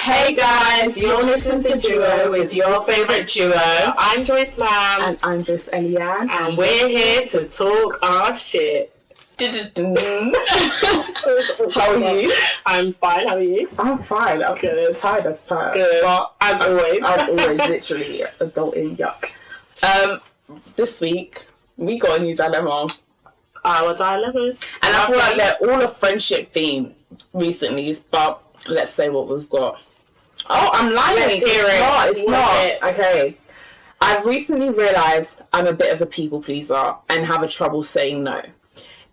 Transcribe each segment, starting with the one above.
Hey guys, you're listening to Duo with your favourite duo. I'm Joyce Mam. And I'm just Eliane. And we're here to talk our shit. How are you? I'm fine, how are you? I'm fine. I'm good. Tired as per. Good. But as always, literally adulting yuck. This week, we got a new dilemma. Our dilemmas. And I feel like they're all a friendship theme recently, but let's say what we've got. Oh, I'm lying. It's not. Okay. I've recently realised I'm a bit of a people pleaser and have a trouble saying no.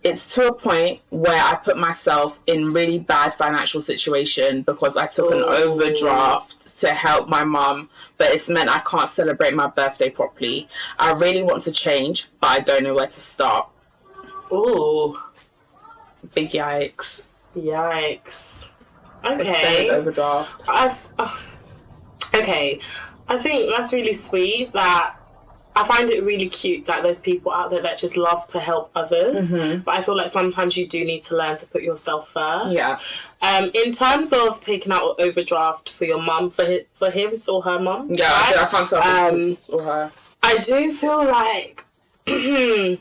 It's to a point where I put myself in really bad financial situation because I took an overdraft to help my mum, but it's meant I can't celebrate my birthday properly. I really want to change, but I don't know where to start. Ooh. Big yikes. Yikes. Okay. Overdraft. Okay. I think that's really sweet that I find it really cute that there's people out there that just love to help others. Mm-hmm. But I feel like sometimes you do need to learn to put yourself first. Yeah. In terms of taking out an overdraft for your mum, for him or her mum. Yeah, right? I can't tell if it's or her. I do feel like that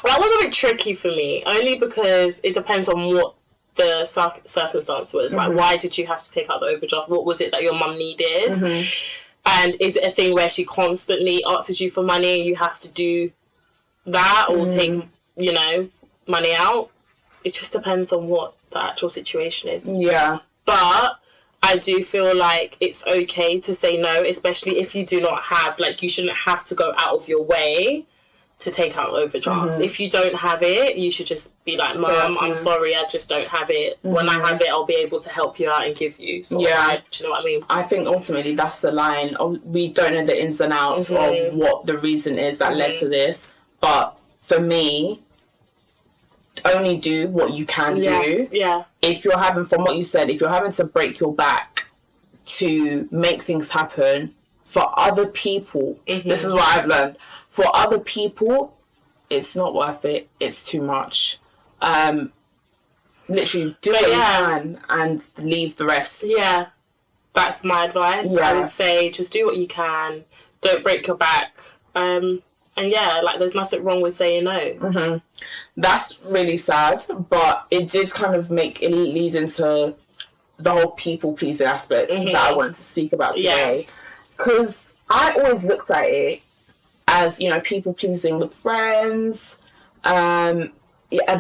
was a bit tricky for me, only because it depends on what the circumstance was. Mm-hmm. Like, why did you have to take out the overdraft? What was it that your mum needed? Mm-hmm. And is it a thing where she constantly asks you for money and you have to do that or take, money out? It just depends on what the actual situation is. Yeah. But I do feel like it's okay to say no, especially if you do not have, you shouldn't have to go out of your way to take out overdrafts. Mm-hmm. If you don't have it, you should just be like, Mum, I'm sorry, I just don't have it. Mm-hmm. When I have it, I'll be able to help you out and give you. Do you know what I mean? I think ultimately that's the line. We don't know the ins and outs of what the reason is that led to this. But for me, only do what you can do. Yeah. If you're having, from what you said, if you're having to break your back to make things happen, for other people, this is what I've learned. For other people, it's not worth it. It's too much. Literally, do what you can and leave the rest. Yeah, that's my advice. Yeah. I would say just do what you can. Don't break your back. And there's nothing wrong with saying no. Mm-hmm. That's really sad, but it did kind of make it lead into the whole people-pleasing aspect that I wanted to speak about today. Yeah. Because I always looked at it as, people pleasing with friends, and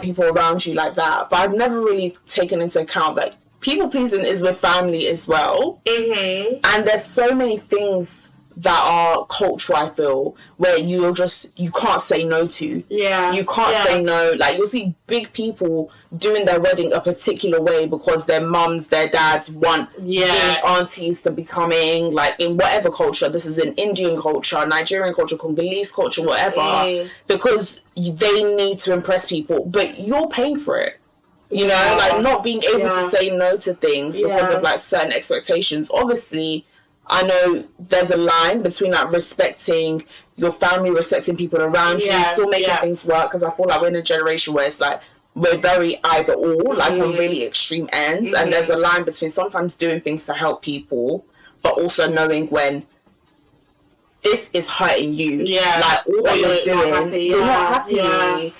people around you like that. But I've never really taken into account that people pleasing is with family as well. Mm-hmm. And there's so many things that are cultural, I feel, where you can't say no to. Yeah. You can't say no. You'll see big people doing their wedding a particular way because their mums, their dads want these aunties to be coming, in whatever culture. This is an Indian culture, Nigerian culture, Congolese culture, whatever. Because they need to impress people, but you're paying for it. Not being able to say no to things because of, certain expectations. Obviously, I know there's a line between respecting your family, respecting people around you, still making things work. Because I feel like we're in a generation where it's we're very either or, on really extreme ends. And there's a line between sometimes doing things to help people, but also knowing when this is hurting you. Yeah, all that you're doing, you're not happy.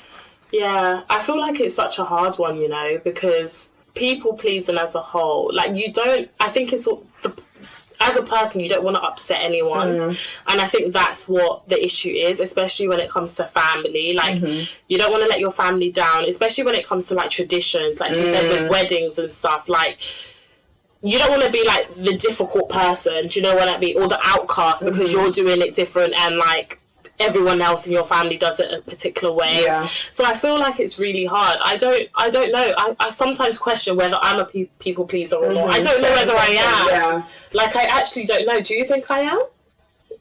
Yeah, I feel like it's such a hard one, because people pleasing as a whole, I think it's as a person, you don't want to upset anyone. And I think that's what the issue is, especially when it comes to family. You don't want to let your family down, especially when it comes to traditions, you said with weddings and stuff. You don't want to be the difficult person, do you know what I mean, or the outcast because you're doing it different and everyone else in your family does it a particular way. Yeah. So I feel like it's really hard. I don't know. I sometimes question whether I'm a people pleaser or not. I don't know whether I am. Yeah. I actually don't know. Do you think I am?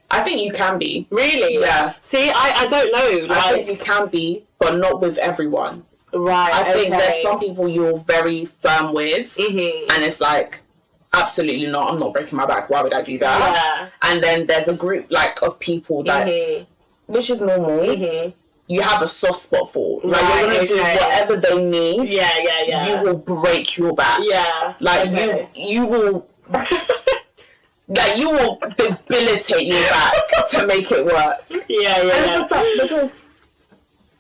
I think you can be. Really? Yeah. See, I don't know. I think you can be, but not with everyone. Right. I think there's some people you're very firm with, and it's absolutely not. I'm not breaking my back. Why would I do that? Yeah. And then there's a group of people that, which is normal. You have a soft spot for. You're gonna do whatever they need. Yeah. You will break your back. Yeah. You will that you will debilitate your back to make it work. Yeah. Because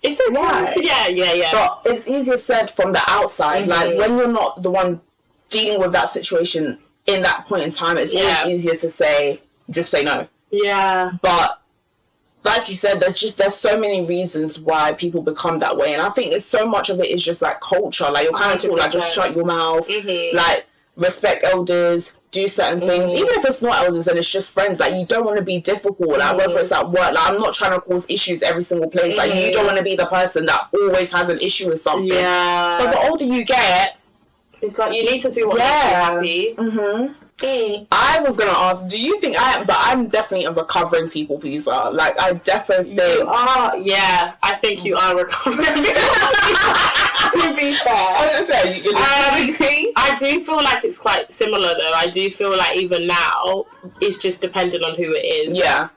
it's okay. Yeah. But it's easier said from the outside. Like, when you're not the one dealing with that situation in that point in time, it's always easier to say, just say no. Yeah. But like you said, there's so many reasons why people become that way, and I think it's so much of it is just like culture. Like, you're kind of taught, like, just shut your mouth, like, respect elders, do certain things, even if it's not elders and it's just friends. Like, you don't want to be difficult, like, whether it's at work. Like, I'm not trying to cause issues every single place. Like, you don't want to be the person that always has an issue with something. Yeah. But the older you get, it's like you need to do what makes you happy. I was gonna ask, do you think I'm definitely a recovering people pleaser. Like, I definitely think you are. Yeah, I think you are recovering. To be fair, I was gonna say, I do feel like it's quite similar though. I do feel like even now it's just dependent on who it is. Yeah,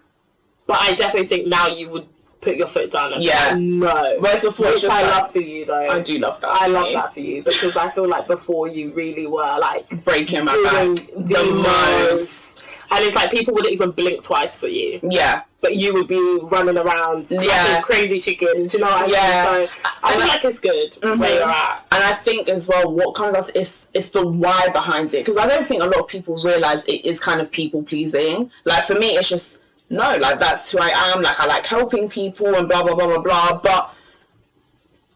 but I definitely think now you would put your foot down and say, no. Whereas before, which I love for you though. I do love that. I love that for you, because I feel like before you really were like breaking my back the most. And it's like people wouldn't even blink twice for you. Yeah. But you would be running around like a crazy chicken. Do you know what I mean? So I feel like it's good where you're at. And I think as well, what comes out is the why behind it. Because I don't think a lot of people realise it is kind of people pleasing. Like, for me, it's just, no, like, that's who I am. Like, I like helping people and blah, blah, blah, blah, blah. But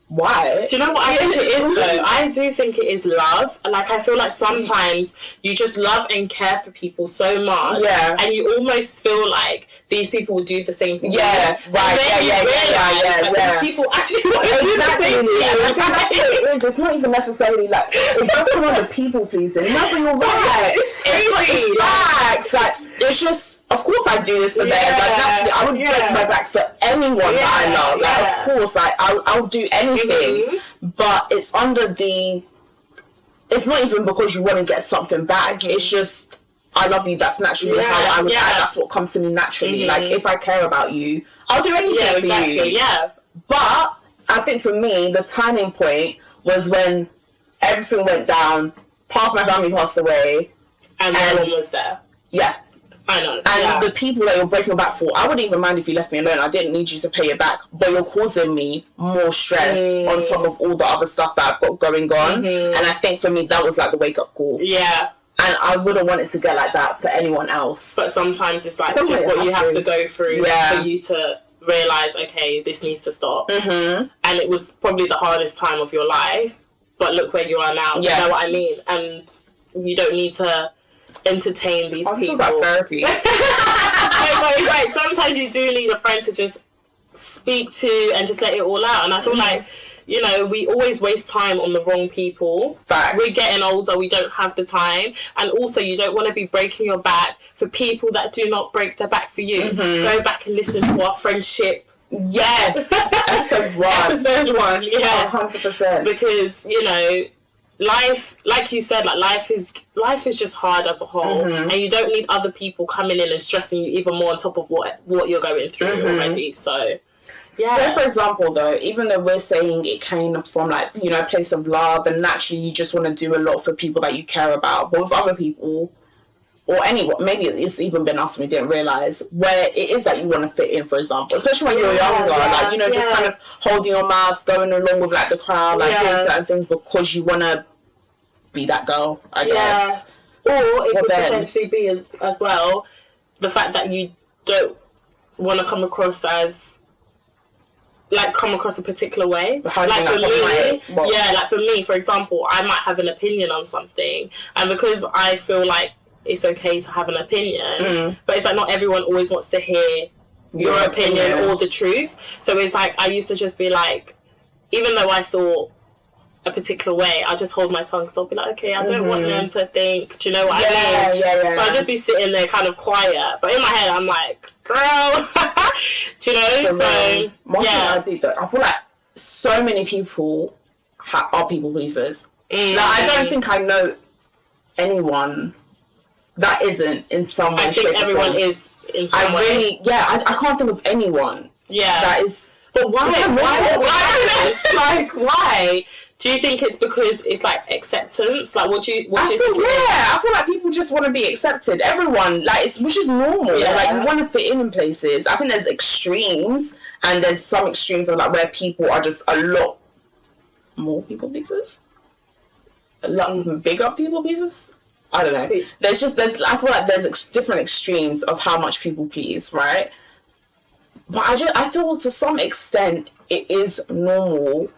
why? Do you know what I think it is though? I do think it is love. Like, I feel like sometimes you just love and care for people so much, and you almost feel like these people would do the same thing. Yeah, right. Yeah. People actually want to do the same thing. I think that's what it is. It's not even necessarily like it doesn't want the people pleasing. No, but you're right. It's crazy. It's facts. Like, it's just, of course I do this for them. Like, naturally, I would break my back for anyone that I love. Like, of course, I'll do anything. But it's it's not even because you want to get something back. It's just, I love you. That's naturally how I would act. That's what comes to me naturally. Like, if I care about you, I'll do anything for you. Yeah. But I think for me, the turning point was when everything went down. Half my family passed away, and no one was there. Yeah. I know. And the people that you're breaking your back for, I wouldn't even mind if you left me alone. I didn't need you to pay it back. But you're causing me more stress on top of all the other stuff that I've got going on. And I think for me, that was like the wake-up call. Yeah. And I wouldn't want it to get like that for anyone else. But sometimes it's like just what you have to go through for you to realise, okay, this needs to stop. And it was probably the hardest time of your life. But look where you are now. You know what I mean? And you don't need to entertain these people. About therapy. Right. Sometimes you do need a friend to just speak to and just let it all out. And I feel like, you know, we always waste time on the wrong people. Facts. We're getting older, we don't have the time. And also, you don't want to be breaking your back for people that do not break their back for you. Go back and listen to our friendship. Yes. Episode 1. Episode 1, yeah. 100%. Because, you know, life, like you said, like life is just hard as a whole, and you don't need other people coming in and stressing you even more on top of what you're going through already. So So, for example, though, even though we're saying it came from, like, you know, a place of love, and naturally you just want to do a lot for people that you care about, but with other people or anyone, maybe it's even been us and we didn't realise, where it is that you want to fit in, for example, especially when you're younger, like, you know, just kind of holding your mouth, going along with, like, the crowd, like, doing certain things because you want to be that girl, I guess. Or it could potentially be as well the fact that you don't want to come across a particular way. Like for me, like for me, for example, I might have an opinion on something, and because I feel like it's okay to have an opinion, but it's like not everyone always wants to hear your opinion or the truth. So it's like I used to just be like, even though I thought a particular way, I just hold my tongue because I'll be like, okay, I don't want them to think, do you know what I mean? So I'll just be sitting there kind of quiet, but in my head I'm like, girl, do you know? I feel like so many people are people pleasers. Like, I don't think I know anyone that isn't in some way. I think everyone is in some way. I can't think of anyone. Yeah. That is. But why? Why? Like, why? Do you think it's because it's like acceptance? Like, what do you think? I feel like people just want to be accepted. Everyone, like, which is normal. Yeah. Like, you want to fit in places. I think there's extremes, and there's some extremes of like where people are just a lot more people pleasers, a lot bigger people pleasers. I don't know. I feel like there's different extremes of how much people please, right? But I feel to some extent it is normal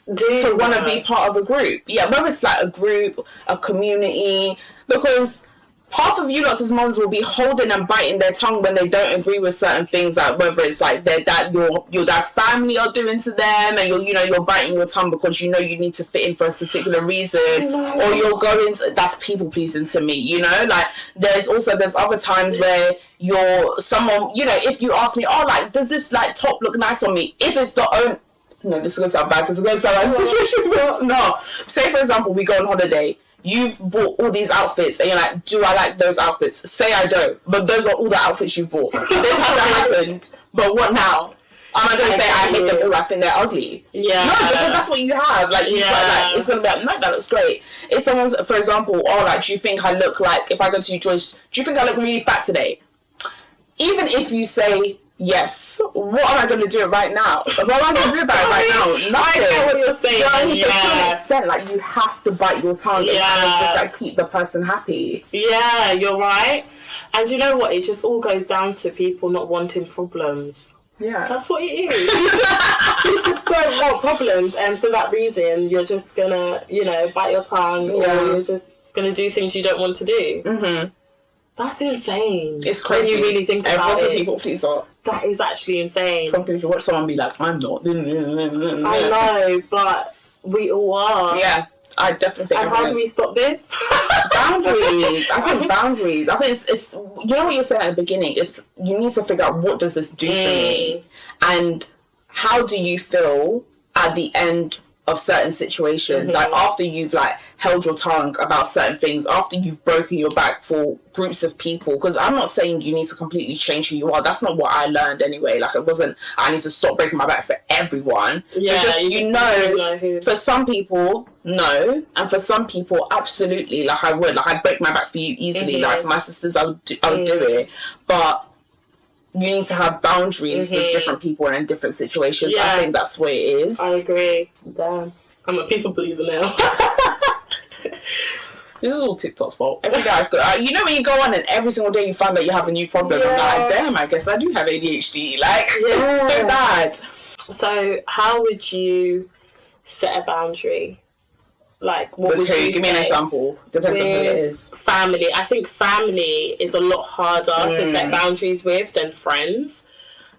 to want to be part of a group. Yeah, whether it's like a group, a community, because half of you lots as mums will be holding and biting their tongue when they don't agree with certain things, like whether it's like their dad, your dad's family are doing to them, and you're biting your tongue because you need to fit in for a particular reason, or you're going to, that's people pleasing to me, like there's other times where you're someone, if you ask me, oh, like, does this like top look nice on me, if it's the own, no, this is going to sound bad because it's going to sound like a situation, but no, say for example we go on holiday, you've bought all these outfits and you're like, do I like those outfits? Say I don't, but those are all the outfits you've bought. This hasn't happened, but what now? Am I going to say I hate them all, I think they're ugly? Yeah. No, because that's what you have. Like, it's going to be like, no, that looks great. If someone's, for example, oh, like, do you think I look like, if I go to you, Joyce, do you think I look really fat today? Even if you say yes, what am I going to do right now? What am I going to do about it right now? Nothing. I get what you're saying. To some extent, like, you have to bite your tongue and just like keep the person happy. Yeah, you're right. And you know what? It just all goes down to people not wanting problems. Yeah. That's what it is. You just don't want problems, and for that reason, you're just gonna, bite your tongue, or you're just gonna do things you don't want to do. Mm-hmm. That's insane. It's crazy. When you really think about it. People please are. That is actually insane. Companies watch someone be like, I'm not. I know, but we all are. Yeah. I definitely think. And how do we stop this? Boundaries. I think boundaries. I think it's you know what you're saying at the beginning. It's you need to figure out what does this do for me, and how do you feel at the end of certain situations, like after you've like held your tongue about certain things, after you've broken your back for groups of people. Because I'm not saying you need to completely change who you are. That's not what I learned anyway. Like, it wasn't I need to stop breaking my back for everyone. Yeah, just, you know who. For some people, no, and for some people, absolutely. Like, I would, like, I'd break my back for you easily. Like, for my sisters, I would do it. But you need to have boundaries with different people and in different situations. Yeah. I think that's what it is. I agree. Damn. I'm a people pleaser now. This is all TikTok's fault. Every day I go, when you go on and every single day you find that you have a new problem. Yeah. I'm like, damn, I guess I do have ADHD. Like, it's so bad. So, how would you set a boundary? Like, what would you give me an example. Depends on who it is. Family. I think family is a lot harder to set boundaries with than friends.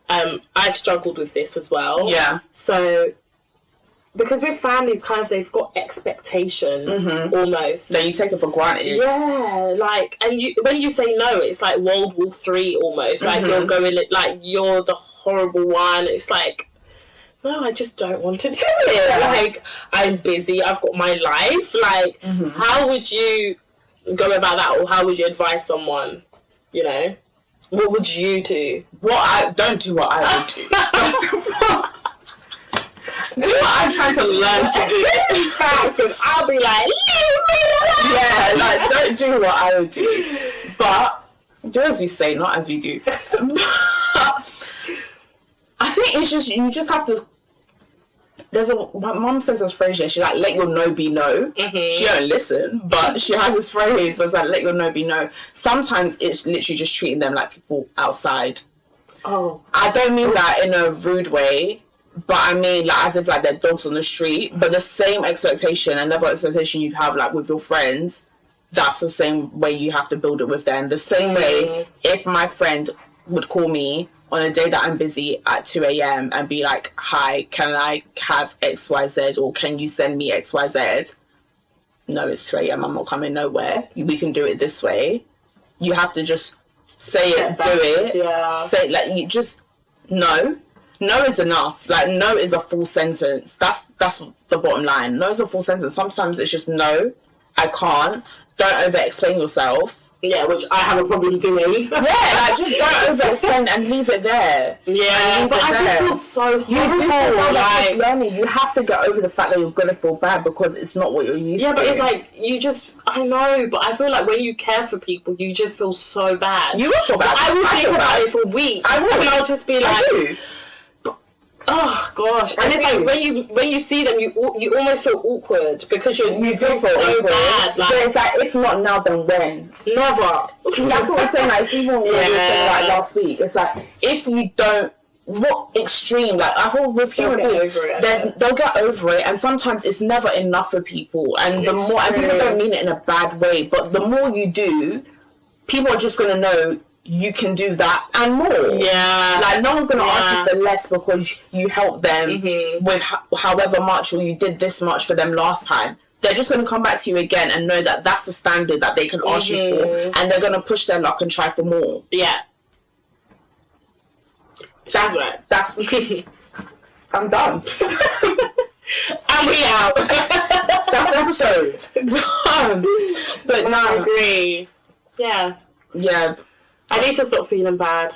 I've struggled with this as well. Yeah. So, because with families, kind of, they've got expectations almost. So you take it for granted. Yeah, like, and when you say no, it's like World War III almost. Like, you're going, like, you're the horrible one. It's like, no, I just don't want to do it. Like, I'm busy, I've got my life. Like, how would you go about that, or how would you advise someone? What would you do? Don't do what I would do. First of all, do what I'm trying to learn to do. Facts, and I'll be like, leave me alone. Yeah, like, don't do what I would do. But do as we say, not as we do. I think it's just, you just have to, my mum says this phrase, she's like, let your no be no. She don't listen, but she has this phrase where it's like, let your no be no. Sometimes it's literally just treating them like people outside. Oh. I don't mean that in a rude way, but I mean, like, as if, like, they're dogs on the street. But the same expectation, another expectation you'd have, like, with your friends, that's the same way you have to build it with them. The same way, if my friend would call me on a day that I'm busy at 2 a.m. and be like, hi, can I have XYZ, or can you send me XYZ? No, it's 2 a.m. I'm not coming nowhere. We can do it this way. You have to just say it, do it. Yeah. Say, like, you just, no. No is enough. Like, no is a full sentence. That's the bottom line. No is a full sentence. Sometimes it's just no, I can't. Don't over explain yourself. Yeah, which I have a problem doing. Yeah, like, just don't overextend and leave it there. Yeah, but I just feel so horrible. Like, learning, you have to get over the fact that you're going to feel bad because it's not what you're used to. Yeah, but it's like, I know, but I feel like when you care for people, you just feel so bad. You will feel bad. I will think about it for weeks. And I'll just be like... Oh gosh! And it's like when you see them, you almost feel awkward because you feel so bad. Like, so it's like, if not now, then when? Never. That's what I'm saying. Like, even when we were saying like last week, it's like, if you don't, what extreme? Like, I thought with human beings, they'll get over it, and sometimes it's never enough for people. And the more, and people don't mean it in a bad way, but the more you do, people are just gonna know you can do that and more. Yeah. Like, no one's going to ask you for less because you helped them with however much, or you did this much for them last time. They're just going to come back to you again and know that that's the standard that they can ask you for, and they're going to push their luck and try for more. Yeah. That's right. That's... I'm done. And we out. That's the episode. Done. But no, I agree. Yeah. Yeah. I need to stop feeling bad.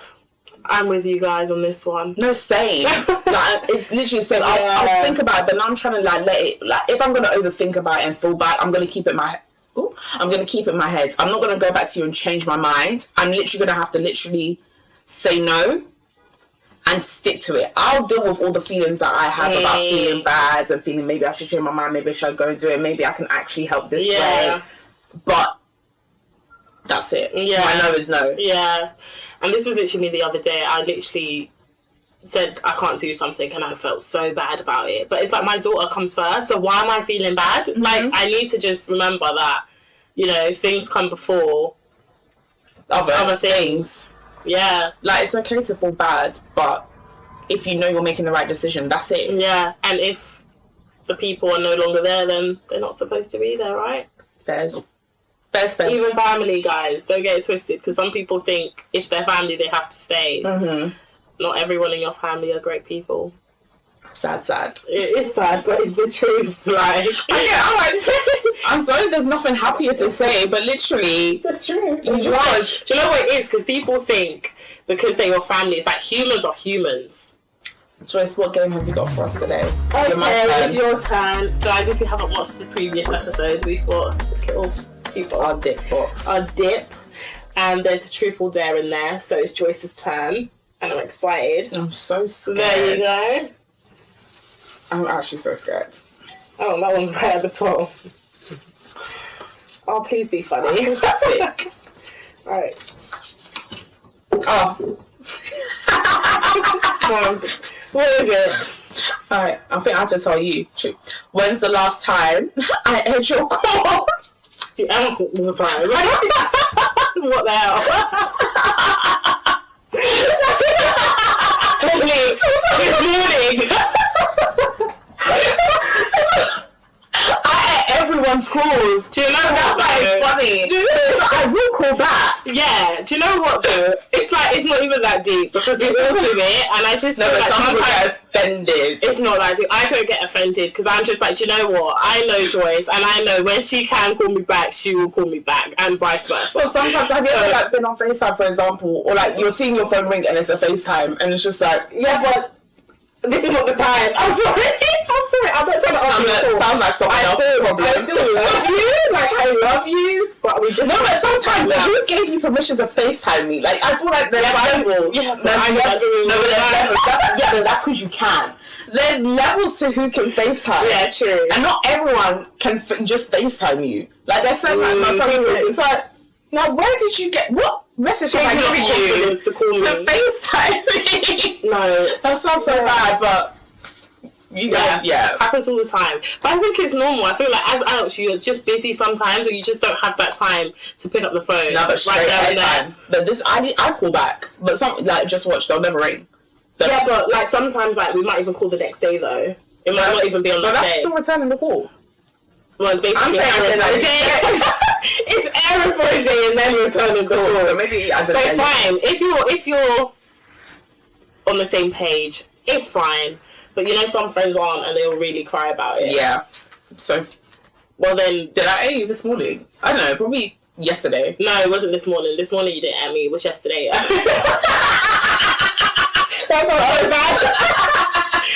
I'm with you guys on this one. No, same. Like, it's literally the same. I'll think about it, but now I'm trying to like let it. Like, if I'm gonna overthink about it and feel bad, I'm gonna keep it in my. I'm gonna keep it in my head. I'm not gonna go back to you and change my mind. I'm literally gonna have to say no and stick to it. I'll deal with all the feelings that I have about feeling bad and feeling maybe I should change my mind. Maybe I should go and do it. Maybe I can actually help this way. But that's it. Yeah. My no is no. Yeah. And this was literally me the other day. I literally said I can't do something and I felt so bad about it. But it's like my daughter comes first, so why am I feeling bad? Like, I need to just remember that, you know, things come before other things. Yeah. Like, it's okay to feel bad, but if you know you're making the right decision, that's it. Yeah. And if the people are no longer there, then they're not supposed to be there, right? Fairs. Even family, guys, don't get it twisted, because some people think if they're family they have to stay. Not everyone in your family are great people. Sad. It is sad, but it's the truth. Like, I'm like, I'm sorry, there's nothing happier to say, but literally, it's the truth. You just like, do you know what it is? Because people think because they're your family, it's like humans are humans. Joyce, what game have you got for us today? Okay, it's your turn. Guys, if you haven't watched the previous episode, we've got this little our dip box. Our dip. And there's a truth or dare in there, so it's Joyce's turn. And I'm excited. I'm so scared. There you go. I'm actually so scared. Oh, that one's right at the top. Oh, please be funny. I'm sick. Alright. Oh. What is it? Alright, I think I have to tell you. When's the last time I ate your call? You am all the time. What the hell? This morning. I ate everyone's calls. Do you know that's why it's funny? Do you know I will call back. Yeah. Do you know what though? It's like it's not even that deep because we all do it, and I just feel like some people sometimes get offended. it's not that deep. I don't get offended because I'm just like, do you know what? I know Joyce, and I know when she can call me back, she will call me back, and vice versa. So sometimes have you ever like been on FaceTime, for example, or like you're seeing your phone ring and it's a FaceTime, and it's just like, yeah, but this is not the time. I'm sorry. I'm not trying to argue. Sounds like someone else's problem. I still love you. Like, I love you. But we just... No, but sometimes, who gave you permission to FaceTime me? Like, I feel like there's levels. Yeah, but that's because you can. There's levels to who can FaceTime. Yeah, true. And not everyone can just FaceTime you. Like, there's so much... It's like, now, where did you get... What message have I given you to call me? To FaceTime me? No. That sounds so bad, but... Yeah. Happens all the time. But I think it's normal. I feel like as adults, you're just busy sometimes, or you just don't have that time to pick up the phone. No, but straight time. But this, I call back. But some, like, just watch, they'll never ring. Yeah, but, like, sometimes, like, we might even call the next day, though. It might not even be on that day. But that's still returning the call. Well, it's basically errand for a day. It's errand for a day and then returning the call. So maybe I don't know. But it's fine. If you're on the same page, it's fine. But you know, some friends aren't, and they'll really cry about it. Yeah. So Well then, did I air you this morning? I don't know, probably yesterday. No, it wasn't this morning. This morning you didn't air me. It was yesterday. That's not so bad.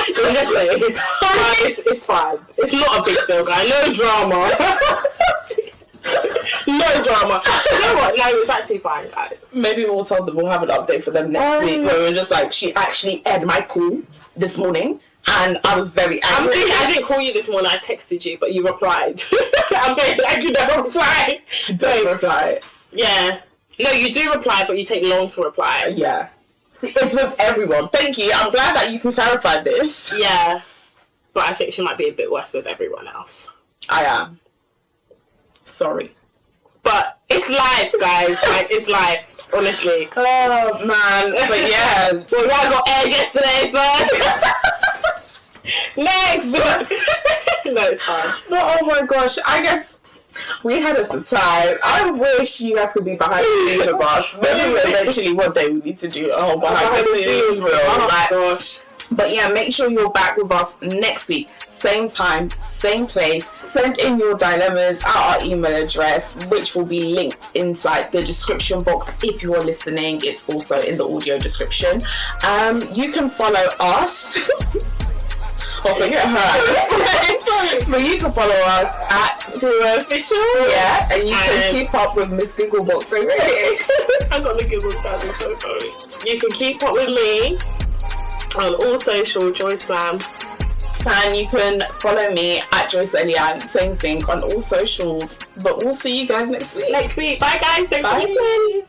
It was yesterday. It's fine. It's not a big deal, guys. No drama. No drama. You know what? No, it's actually fine, guys. Maybe we'll tell them, we'll have an update for them next week where we're just like, she actually aired my call this morning and I was very angry. I didn't call you this morning, I texted you, but you replied. I'm saying like you never reply. Don't reply. Yeah. No, you do reply, but you take long to reply. Yeah. See, it's with everyone. Thank you. I'm glad that you can clarify this. Yeah. But I think she might be a bit worse with everyone else. I am. Sorry. But it's life, guys. Like, it's life. Honestly. Oh, man. But yeah. Well, I got aired yesterday, so... Next! No, it's fine. But oh my gosh, I guess we had us a time. I wish you guys could be behind the scenes with us. Maybe eventually one day we need to do a whole behind the scenes reel. Oh my gosh. But yeah, make sure you're back with us next week. Same time, same place. Send in your dilemmas at our email address, which will be linked inside the description box if you are listening. It's also in the audio description. You can follow us. Oh, forget her. But you can follow us at Duo Official. Yeah, and you can keep up with Miss Gigglebox. I got the giggles out. I'm so sorry. You can keep up with me on all social, Joyce Flam. And you can follow me at Joyce Eliane, same thing on all socials. But we'll see you guys next week. Bye guys, thanks for listening.